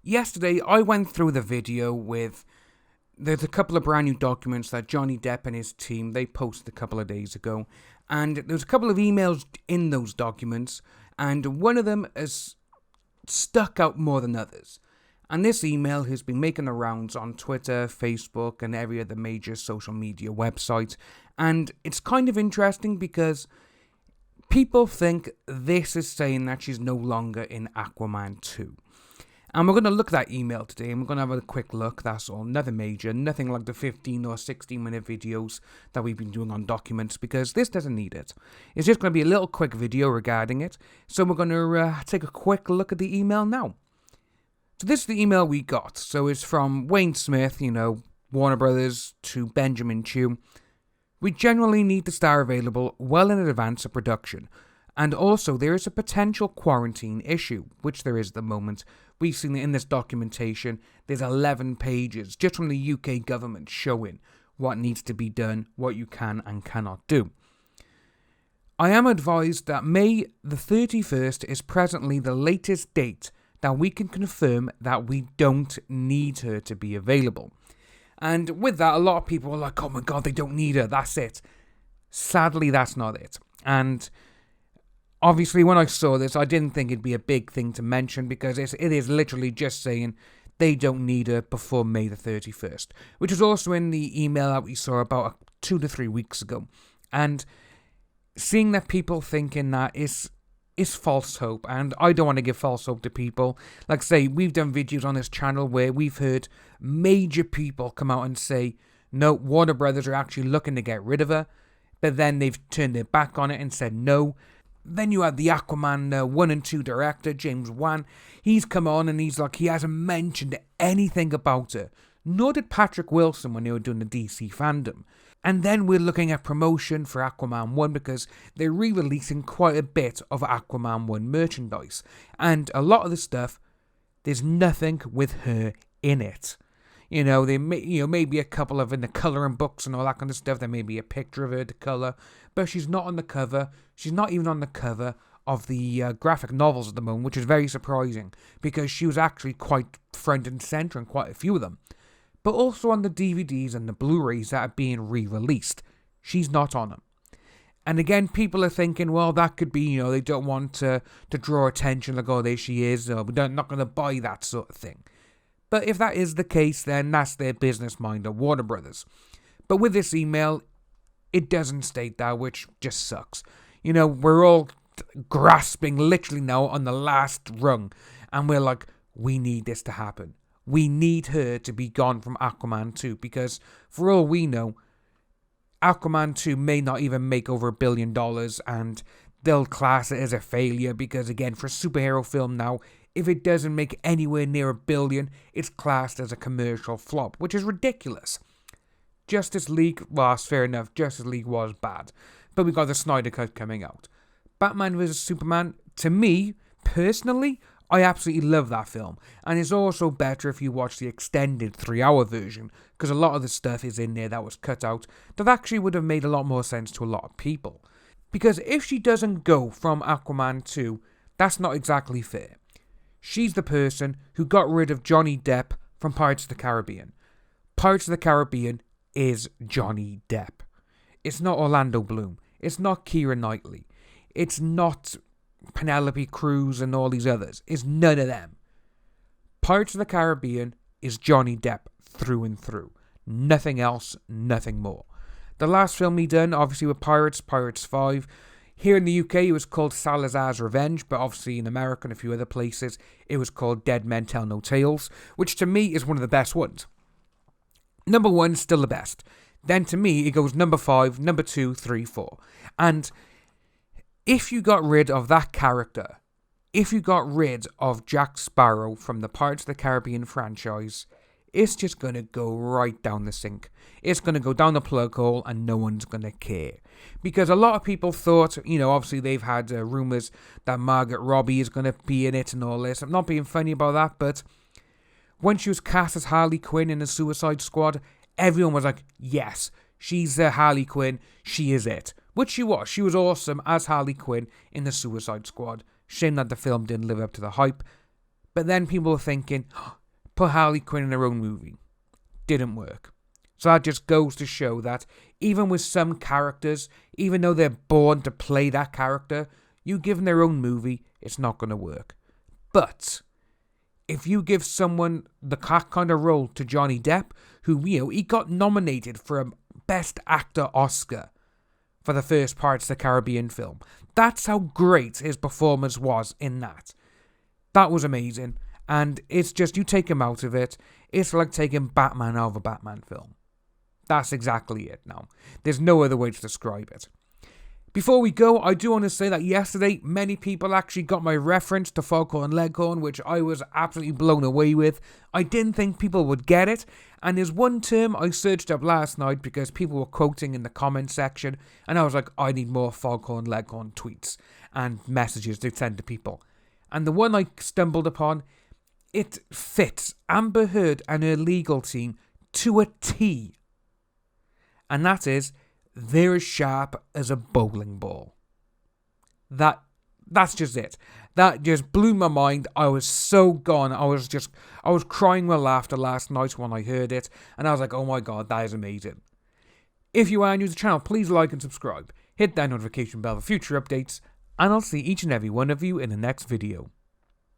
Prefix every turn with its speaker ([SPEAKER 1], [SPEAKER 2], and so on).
[SPEAKER 1] Yesterday, I went through the video with... There's a couple of brand new documents that Johnny Depp and his team, they posted a couple of days ago. And there's a couple of emails in those documents, and one of them has stuck out more than others. And this email has been making the rounds on Twitter, Facebook, and every other major social media website. And it's kind of interesting because people think this is saying that she's no longer in Aquaman 2. And we're going to look at that email today, and we're going to have a quick look, that's all. Nothing major, nothing like the 15 or 16 minute videos that we've been doing on documents, because this doesn't need it. It's just going to be a little quick video regarding it. So we're going to take a quick look at the email now. So this is the email we got. So it's from Wayne Smith, Warner Brothers, to Benjamin Chew. We generally need the star available well in advance of production. And also, there is a potential quarantine issue, which there is at the moment. We've seen it in this documentation. There's 11 pages just from the UK government showing what needs to be done, what you can and cannot do. I am advised that May the 31st is presently the latest date that we can confirm that we don't need her to be available. And with that, a lot of people are like, oh my god, they don't need her, that's it. Sadly, that's not it. And obviously, when I saw this, I didn't think it'd be a big thing to mention because it is literally just saying they don't need her before May the 31st, which was also in the email that we saw about 2 to 3 weeks ago. And seeing that people thinking that is false hope, and I don't want to give false hope to people. Like I say, we've done videos on this channel where we've heard major people come out and say, no, Warner Brothers are actually looking to get rid of her, but then they've turned their back on it and said no. Then you have the Aquaman 1 and 2 director, James Wan. He's come on and he's like, he hasn't mentioned anything about her. Nor did Patrick Wilson when they were doing the DC fandom. And then we're looking at promotion for Aquaman 1 because they're re-releasing quite a bit of Aquaman 1 merchandise. And a lot of the stuff, there's nothing with her in it. They maybe a couple of in the colouring books and all that kind of stuff. There may be a picture of her to colour, but she's not on the cover. She's not even on the cover of the graphic novels at the moment, which is very surprising because she was actually quite front and centre in quite a few of them. But also on the DVDs and the Blu-rays that are being re-released, she's not on them. And again, people are thinking, well, that could be, they don't want to draw attention, like, oh, there she is, we're not going to buy that sort of thing. But if that is the case, then that's their business mind at Warner Brothers. But with this email, it doesn't state that, which just sucks. We're all grasping literally now on the last rung. And we're like, we need this to happen. We need her to be gone from Aquaman 2. Because for all we know, Aquaman 2 may not even make over $1 billion. And they'll class it as a failure. Because again, for a superhero film now, if it doesn't make anywhere near $1 billion, it's classed as a commercial flop, which is ridiculous. Justice League, well, that's fair enough. Justice League was bad. But we got the Snyder Cut coming out. Batman vs. Superman, to me, personally, I absolutely love that film. And it's also better if you watch the extended 3-hour version, because a lot of the stuff is in there that was cut out that actually would have made a lot more sense to a lot of people. Because if she doesn't go from Aquaman 2, that's not exactly fair. She's the person who got rid of Johnny Depp from Pirates of the Caribbean. Pirates of the Caribbean is Johnny Depp. It's not Orlando Bloom. It's not Keira Knightley. It's not Penelope Cruz and all these others. It's none of them. Pirates of the Caribbean is Johnny Depp through and through. Nothing else, nothing more. The last film he done, obviously with Pirates 5. Here in the UK, it was called Salazar's Revenge, but obviously in America and a few other places, it was called Dead Men Tell No Tales, which to me is one of the best ones. Number 1, still the best. Then to me, it goes number 5, number 2, 3, 4. And if you got rid of that character, if you got rid of Jack Sparrow from the Pirates of the Caribbean franchise, it's just going to go right down the sink. It's going to go down the plug hole and no one's going to care. Because a lot of people thought, obviously they've had rumours that Margot Robbie is going to be in it and all this. I'm not being funny about that, but when she was cast as Harley Quinn in the Suicide Squad, everyone was like, yes, she's Harley Quinn, she is it. Which she was. She was awesome as Harley Quinn in the Suicide Squad. Shame that the film didn't live up to the hype. But then people were thinking, oh, put Harley Quinn in her own movie. Didn't work. So that just goes to show that even with some characters, even though they're born to play that character, you give them their own movie, it's not going to work. But if you give someone the kind of role to Johnny Depp, who, he got nominated for a Best Actor Oscar for the first Pirates of the Caribbean film. That's how great his performance was in that. That was amazing. And it's just, you take him out of it, it's like taking Batman out of a Batman film. That's exactly it now. There's no other way to describe it. Before we go, I do want to say that yesterday, many people actually got my reference to Foghorn Leghorn, which I was absolutely blown away with. I didn't think people would get it, and there's one term I searched up last night because people were quoting in the comment section, and I was like, I need more Foghorn Leghorn tweets and messages to send to people. And the one I stumbled upon, it fits Amber Heard and her legal team to a T. And that is, they're as sharp as a bowling ball. That's just it. That just blew my mind. I was so gone. I was crying with laughter last night when I heard it. And I was like, oh my god, that is amazing. If you are new to the channel, please like and subscribe. Hit that notification bell for future updates. And I'll see each and every one of you in the next video.